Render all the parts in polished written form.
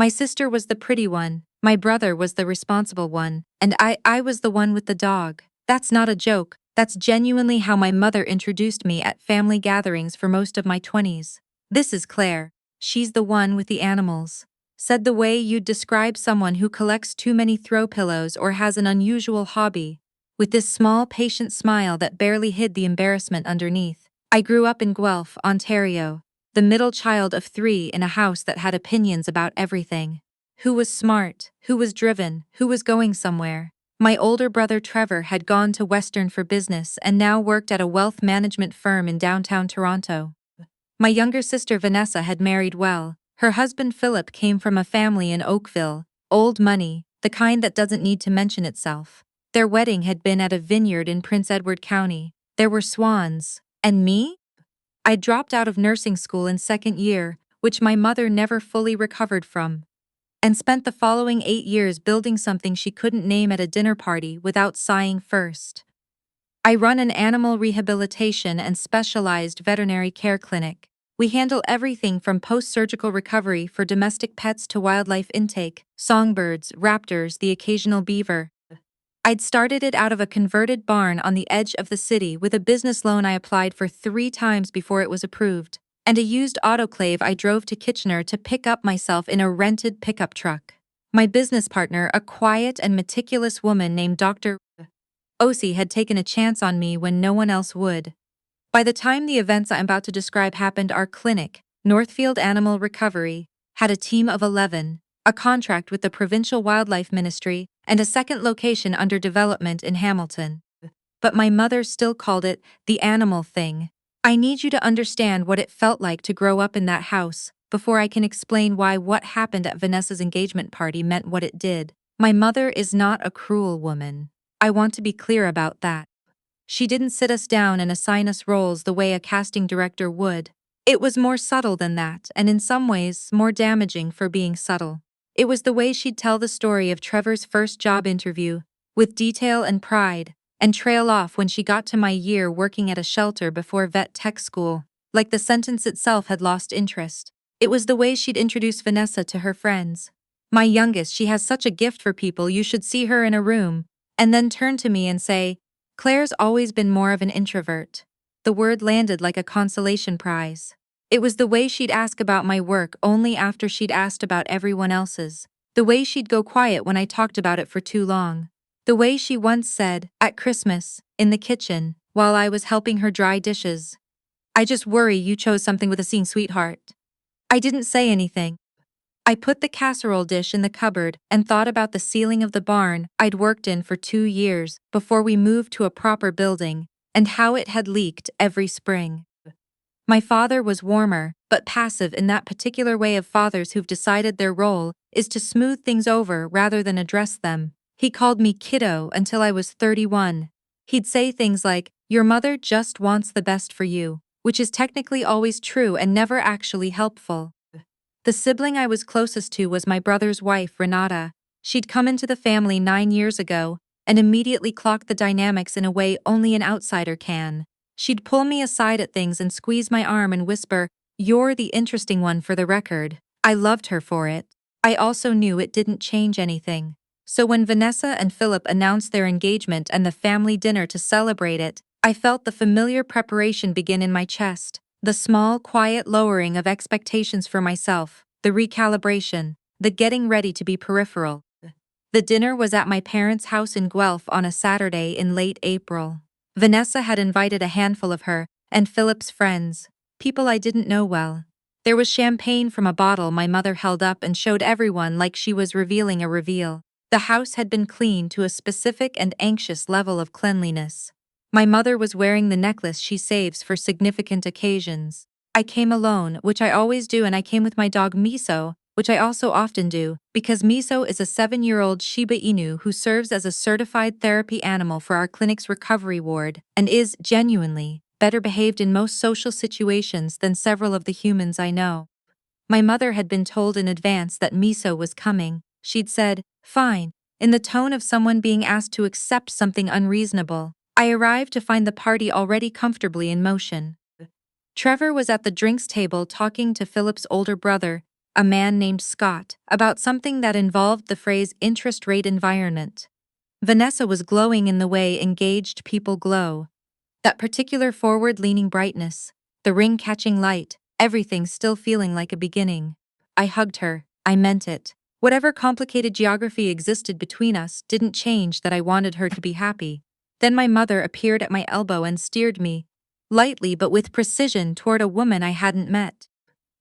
My sister was the pretty one, my brother was the responsible one, and I was the one with the dog. That's not a joke, that's genuinely how my mother introduced me at family gatherings for most of my 20s. This is Claire. She's the one with the animals. Said the way you'd describe someone who collects too many throw pillows or has an unusual hobby. With this small, patient smile that barely hid the embarrassment underneath. I grew up in Guelph, Ontario, the middle child of 3 in a house that had opinions about everything. Who was smart, who was driven, who was going somewhere. My older brother Trevor had gone to Western for business and now worked at a wealth management firm in downtown Toronto. My younger sister Vanessa had married well. Her husband Philip came from a family in Oakville, old money, the kind that doesn't need to mention itself. Their wedding had been at a vineyard in Prince Edward County. There were swans. And me? I dropped out of nursing school in second year, which my mother never fully recovered from, and spent the following 8 years building something she couldn't name at a dinner party without sighing first. I run an animal rehabilitation and specialized veterinary care clinic. We handle everything from post-surgical recovery for domestic pets to wildlife intake, songbirds, raptors, the occasional beaver. I'd started it out of a converted barn on the edge of the city with a business loan I applied for 3 times before it was approved, and a used autoclave I drove to Kitchener to pick up myself in a rented pickup truck. My business partner, a quiet and meticulous woman named Dr. Osi, had taken a chance on me when no one else would. By the time the events I'm about to describe happened, our clinic, Northfield Animal Recovery, had a team of 11, a contract with the Provincial Wildlife Ministry, and a second location under development in Hamilton. But my mother still called it the animal thing. I need you to understand what it felt like to grow up in that house, before I can explain why what happened at Vanessa's engagement party meant what it did. My mother is not a cruel woman. I want to be clear about that. She didn't sit us down and assign us roles the way a casting director would. It was more subtle than that, and in some ways more damaging for being subtle. It was the way she'd tell the story of Trevor's first job interview, with detail and pride, and trail off when she got to my year working at a shelter before vet tech school, like the sentence itself had lost interest. It was the way she'd introduce Vanessa to her friends. My youngest, she has such a gift for people, you should see her in a room, and then turn to me and say, Claire's always been more of an introvert. The word landed like a consolation prize. It was the way she'd ask about my work only after she'd asked about everyone else's. The way she'd go quiet when I talked about it for too long. The way she once said, at Christmas, in the kitchen, while I was helping her dry dishes, "I just worry you chose something with a scene, sweetheart." I didn't say anything. I put the casserole dish in the cupboard and thought about the ceiling of the barn I'd worked in for 2 years before we moved to a proper building, and how it had leaked every spring. My father was warmer, but passive in that particular way of fathers who've decided their role is to smooth things over rather than address them. He called me kiddo until I was 31. He'd say things like, "Your mother just wants the best for you," which is technically always true and never actually helpful. The sibling I was closest to was my brother's wife, Renata. She'd come into the family 9 years ago and immediately clocked the dynamics in a way only an outsider can. She'd pull me aside at things and squeeze my arm and whisper, "You're the interesting one for the record." I loved her for it. I also knew it didn't change anything. So when Vanessa and Philip announced their engagement and the family dinner to celebrate it, I felt the familiar preparation begin in my chest. The small, quiet lowering of expectations for myself, the recalibration, the getting ready to be peripheral. The dinner was at my parents' house in Guelph on a Saturday in late April. Vanessa had invited a handful of her and Philip's friends, people I didn't know well. There was champagne from a bottle my mother held up and showed everyone like she was revealing a reveal. The house had been cleaned to a specific and anxious level of cleanliness. My mother was wearing the necklace she saves for significant occasions. I came alone, which I always do, and I came with my dog Miso, which I also often do, because Miso is a 7-year-old Shiba Inu who serves as a certified therapy animal for our clinic's recovery ward, and is, genuinely, better behaved in most social situations than several of the humans I know. My mother had been told in advance that Miso was coming. She'd said, "Fine," in the tone of someone being asked to accept something unreasonable. I arrived to find the party already comfortably in motion. Trevor was at the drinks table talking to Philip's older brother, a man named Scott, about something that involved the phrase interest rate environment. Vanessa was glowing in the way engaged people glow. That particular forward-leaning brightness, the ring-catching light, everything still feeling like a beginning. I hugged her. I meant it. Whatever complicated geography existed between us didn't change that I wanted her to be happy. Then my mother appeared at my elbow and steered me, lightly but with precision, toward a woman I hadn't met.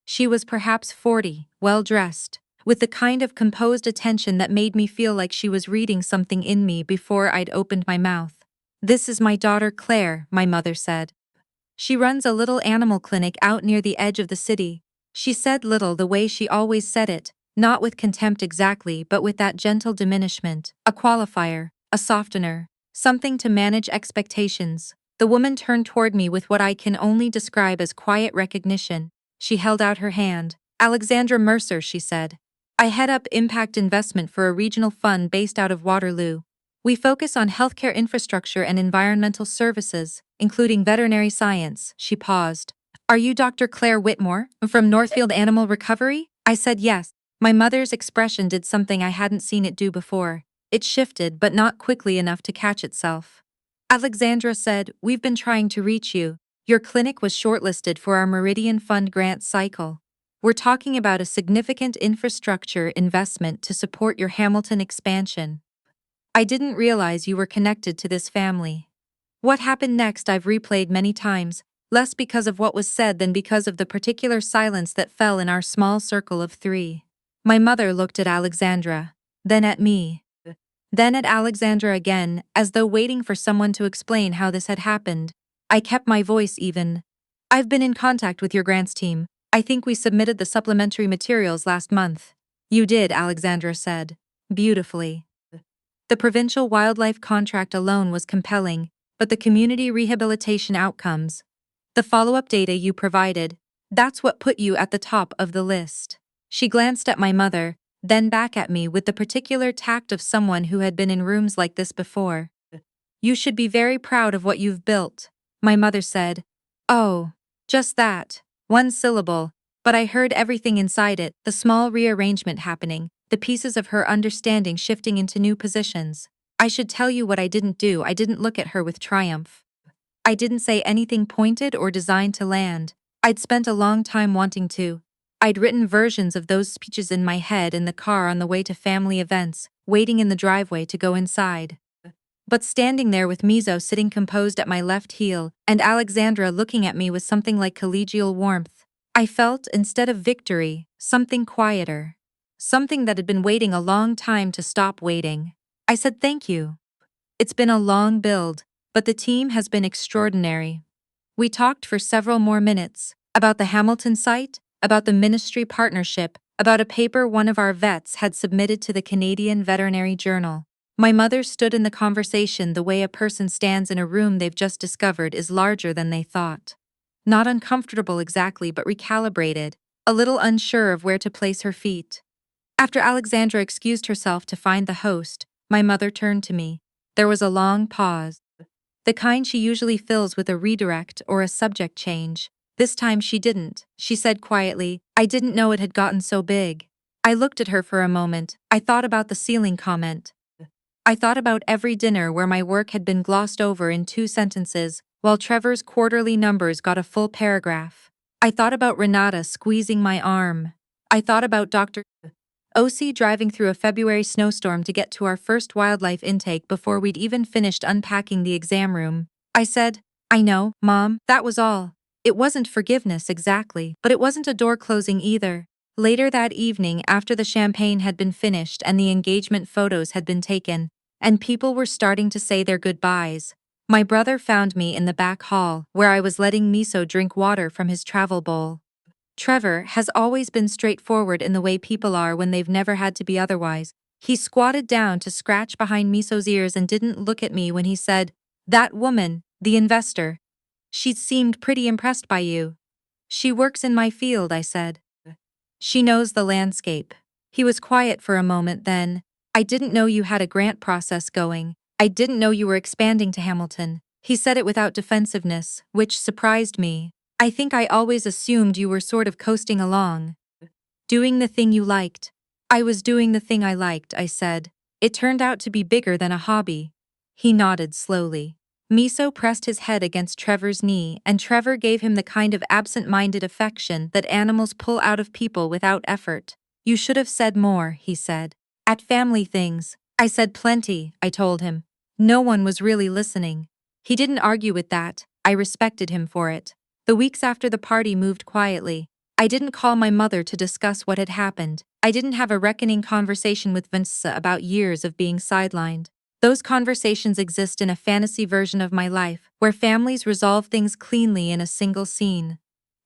She was perhaps 40, well-dressed, with the kind of composed attention that made me feel like she was reading something in me before I'd opened my mouth. "This is my daughter Claire," my mother said. "She runs a little animal clinic out near the edge of the city." She said little the way she always said it, not with contempt exactly but with that gentle diminishment, a qualifier, a softener, something to manage expectations. The woman turned toward me with what I can only describe as quiet recognition. She held out her hand. "Alexandra Mercer," she said. "I head up impact investment for a regional fund based out of Waterloo. We focus on healthcare infrastructure and environmental services, including veterinary science." She paused. "Are you Dr. Claire Whitmore, from Northfield Animal Recovery?" I said yes. My mother's expression did something I hadn't seen it do before. It shifted, but not quickly enough to catch itself. Alexandra said, "We've been trying to reach you. Your clinic was shortlisted for our Meridian Fund grant cycle. We're talking about a significant infrastructure investment to support your Hamilton expansion. I didn't realize you were connected to this family." What happened next I've replayed many times, less because of what was said than because of the particular silence that fell in our small circle of three. My mother looked at Alexandra, then at me, then at Alexandra again, as though waiting for someone to explain how this had happened. I kept my voice even. "I've been in contact with your grants team. I think we submitted the supplementary materials last month." "You did," Alexandra said. "Beautifully." The provincial wildlife contract alone was compelling, but the community rehabilitation outcomes, the follow-up data you provided, that's what put you at the top of the list. She glanced at my mother, then back at me with the particular tact of someone who had been in rooms like this before. "You should be very proud of what you've built," my mother said. "Oh, just that. One syllable, but I heard everything inside it, the small rearrangement happening, the pieces of her understanding shifting into new positions. I should tell you what I didn't do. I didn't look at her with triumph. I didn't say anything pointed or designed to land. I'd spent a long time wanting to. I'd written versions of those speeches in my head in the car on the way to family events, waiting in the driveway to go inside. But standing there with Mizo sitting composed at my left heel, and Alexandra looking at me with something like collegial warmth, I felt, instead of victory, something quieter. Something that had been waiting a long time to stop waiting. I said thank you. It's been a long build, but the team has been extraordinary. We talked for several more minutes, about the Hamilton site, about the ministry partnership, about a paper one of our vets had submitted to the Canadian Veterinary Journal. My mother stood in the conversation the way a person stands in a room they've just discovered is larger than they thought. Not uncomfortable exactly, but recalibrated, a little unsure of where to place her feet. After Alexandra excused herself to find the host, my mother turned to me. There was a long pause. The kind she usually fills with a redirect or a subject change. This time she didn't. She said quietly, "I didn't know it had gotten so big." I looked at her for a moment. I thought about the ceiling comment. I thought about every dinner where my work had been glossed over in 2 sentences, while Trevor's quarterly numbers got a full paragraph. I thought about Renata squeezing my arm. I thought about Dr. OC driving through a February snowstorm to get to our first wildlife intake before we'd even finished unpacking the exam room. I said, "I know, Mom, that was all." It wasn't forgiveness exactly, but it wasn't a door closing either. Later that evening, after the champagne had been finished and the engagement photos had been taken, and people were starting to say their goodbyes, my brother found me in the back hall, where I was letting Miso drink water from his travel bowl. Trevor has always been straightforward in the way people are when they've never had to be otherwise. He squatted down to scratch behind Miso's ears and didn't look at me when he said, "That woman, the investor. She seemed pretty impressed by you." "She works in my field," I said. "She knows the landscape." He was quiet for a moment then. "I didn't know you had a grant process going. I didn't know you were expanding to Hamilton." He said it without defensiveness, which surprised me. "I think I always assumed you were sort of coasting along." Doing the thing you liked. I was doing the thing I liked, I said. It turned out to be bigger than a hobby. He nodded slowly. Miso pressed his head against Trevor's knee, and Trevor gave him the kind of absent-minded affection that animals pull out of people without effort. You should have said more, he said. At family things. I said plenty, I told him. No one was really listening. He didn't argue with that. I respected him for it. The weeks after the party moved quietly. I didn't call my mother to discuss what had happened. I didn't have a reckoning conversation with Vanessa about years of being sidelined. Those conversations exist in a fantasy version of my life, where families resolve things cleanly in a single scene.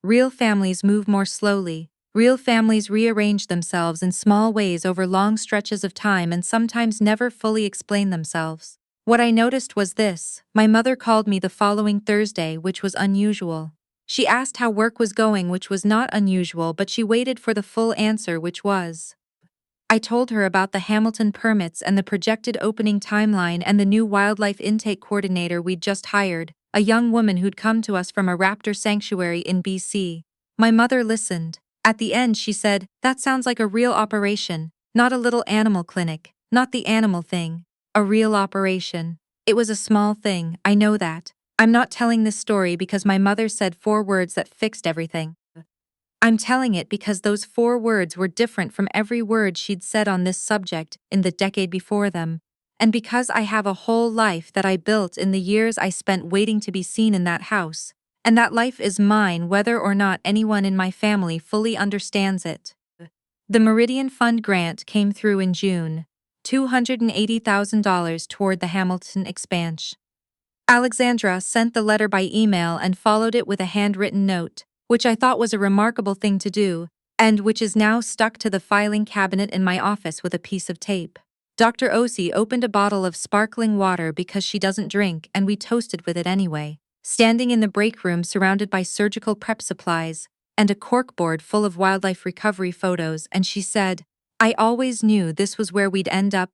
Real families move more slowly. Real families rearrange themselves in small ways over long stretches of time and sometimes never fully explain themselves. What I noticed was this: my mother called me the following Thursday, which was unusual. She asked how work was going, which was not unusual, but she waited for the full answer, which was. I told her about the Hamilton permits and the projected opening timeline and the new wildlife intake coordinator we'd just hired, a young woman who'd come to us from a raptor sanctuary in BC. My mother listened. At the end she said, "That sounds like a real operation, not a little animal clinic, not the animal thing. A real operation." It was a small thing, I know that. I'm not telling this story because my mother said 4 words that fixed everything. I'm telling it because those 4 words were different from every word she'd said on this subject in the decade before them, and because I have a whole life that I built in the years I spent waiting to be seen in that house, and that life is mine whether or not anyone in my family fully understands it. The Meridian Fund grant came through in June, $280,000 toward the Hamilton expansion. Alexandra sent the letter by email and followed it with a handwritten note, which I thought was a remarkable thing to do, and which is now stuck to the filing cabinet in my office with a piece of tape. Dr. Osi opened a bottle of sparkling water because she doesn't drink, and we toasted with it anyway, standing in the break room surrounded by surgical prep supplies and a corkboard full of wildlife recovery photos, and she said, "I always knew this was where we'd end up."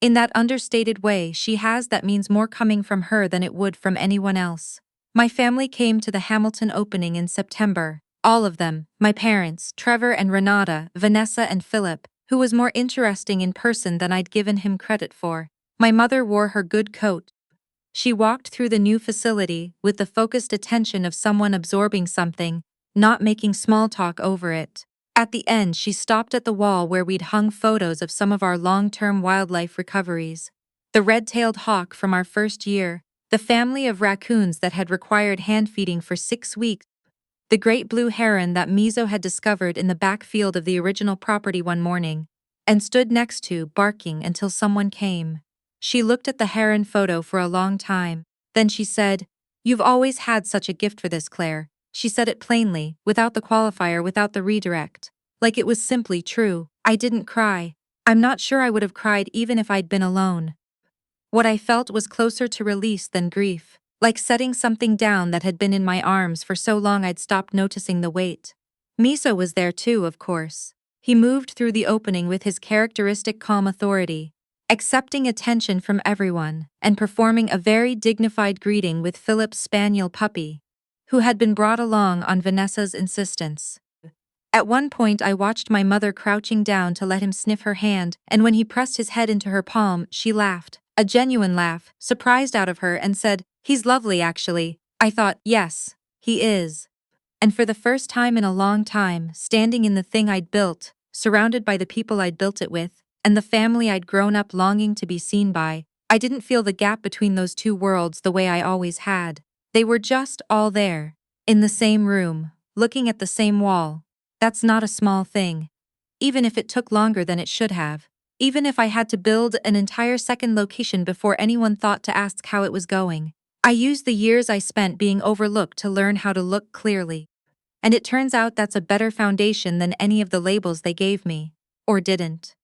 In that understated way she has, that means more coming from her than it would from anyone else. My family came to the Hamilton opening in September. All of them, my parents, Trevor and Renata, Vanessa and Philip, who was more interesting in person than I'd given him credit for. My mother wore her good coat. She walked through the new facility with the focused attention of someone absorbing something, not making small talk over it. At the end she stopped at the wall where we'd hung photos of some of our long-term wildlife recoveries. The red-tailed hawk from our first year, the family of raccoons that had required hand-feeding for 6 weeks, the great blue heron that Miso had discovered in the back field of the original property one morning, and stood next to, barking until someone came. She looked at the heron photo for a long time, then she said, "You've always had such a gift for this, Claire." She said it plainly, without the qualifier, without the redirect. Like it was simply true. I didn't cry. I'm not sure I would have cried even if I'd been alone. What I felt was closer to release than grief, like setting something down that had been in my arms for so long I'd stopped noticing the weight. Miso was there too, of course. He moved through the opening with his characteristic calm authority, accepting attention from everyone, and performing a very dignified greeting with Philip's spaniel puppy, who had been brought along on Vanessa's insistence. At one point I watched my mother crouching down to let him sniff her hand, and when he pressed his head into her palm, she laughed, a genuine laugh, surprised out of her, and said, "He's lovely actually." I thought, yes, he is. And for the first time in a long time, standing in the thing I'd built, surrounded by the people I'd built it with, and the family I'd grown up longing to be seen by, I didn't feel the gap between those two worlds the way I always had. They were just all there, in the same room, looking at the same wall. That's not a small thing. Even if it took longer than it should have. Even if I had to build an entire second location before anyone thought to ask how it was going. I used the years I spent being overlooked to learn how to look clearly. And it turns out that's a better foundation than any of the labels they gave me. Or didn't.